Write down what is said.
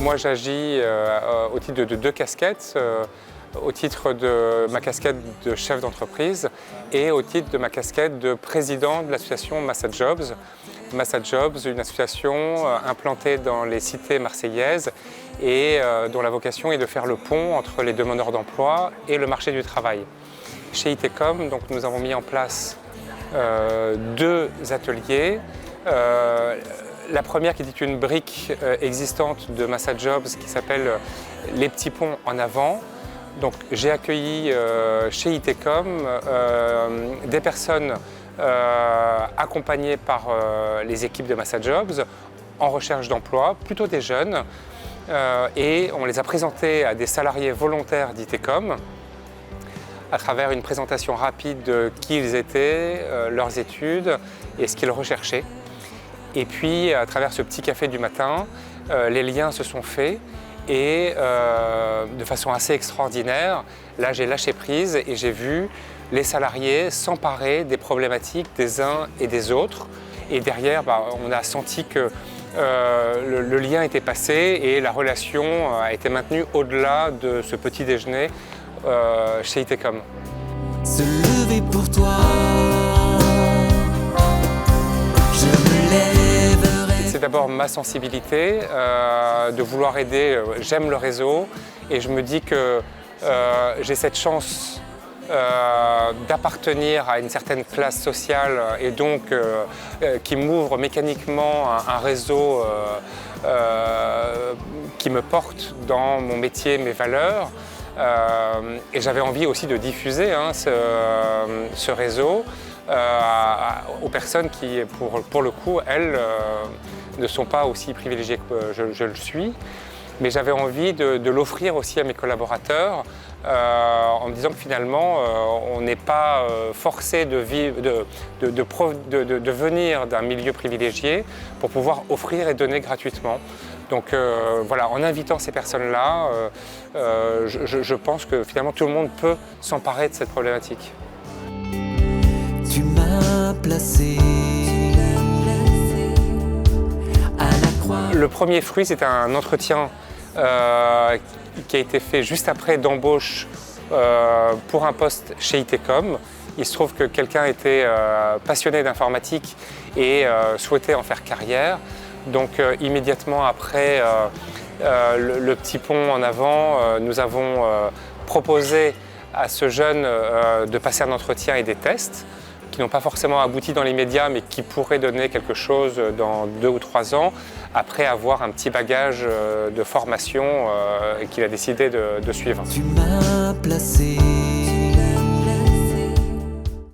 Moi j'agis au titre de deux casquettes, au titre de ma casquette de chef d'entreprise et au titre de ma casquette de président de l'association Massa Jobs. Massa Jobs, une association implantée dans les cités marseillaises et dont la vocation est de faire le pont entre les demandeurs d'emploi et le marché du travail. Chez ITECOM, donc, nous avons mis en place deux ateliers. La première qui est une brique existante de Massa Jobs qui s'appelle les petits ponts en avant. Donc j'ai accueilli chez ITECOM des personnes accompagnées par les équipes de Massa Jobs en recherche d'emploi, plutôt des jeunes, et on les a présentés à des salariés volontaires d'ITECOM à travers une présentation rapide de qui ils étaient, leurs études et ce qu'ils recherchaient. Et puis, à travers ce petit café du matin, les liens se sont faits et de façon assez extraordinaire, là j'ai lâché prise et j'ai vu les salariés s'emparer des problématiques des uns et des autres. Et derrière, on a senti que le lien était passé et la relation a été maintenue au-delà de ce petit déjeuner chez ITECOM. Se lever pour toi, je me lèverai. C'est d'abord ma sensibilité de vouloir aider. J'aime le réseau et je me dis que j'ai cette chance d'appartenir à une certaine classe sociale et donc qui m'ouvre mécaniquement un réseau qui me porte dans mon métier, mes valeurs. Et j'avais envie aussi de diffuser ce réseau aux personnes qui, pour le coup, elles ne sont pas aussi privilégiées que je le suis. Mais j'avais envie de l'offrir aussi à mes collaborateurs en me disant que finalement, on n'est pas forcé de venir d'un milieu privilégié pour pouvoir offrir et donner gratuitement. Donc voilà, en invitant ces personnes-là, je pense que finalement tout le monde peut s'emparer de cette problématique. Tu m'as placé à la croix. Le premier fruit, c'était un entretien qui a été fait juste après d'embauche pour un poste chez ITECOM. Il se trouve que quelqu'un était passionné d'informatique et souhaitait en faire carrière. Donc immédiatement après le petit pont en avant, nous avons proposé à ce jeune de passer un entretien et des tests qui n'ont pas forcément abouti dans l'immédiat mais qui pourraient donner quelque chose dans 2 ou 3 ans après avoir un petit bagage de formation qu'il a décidé de suivre. Tu m'as placé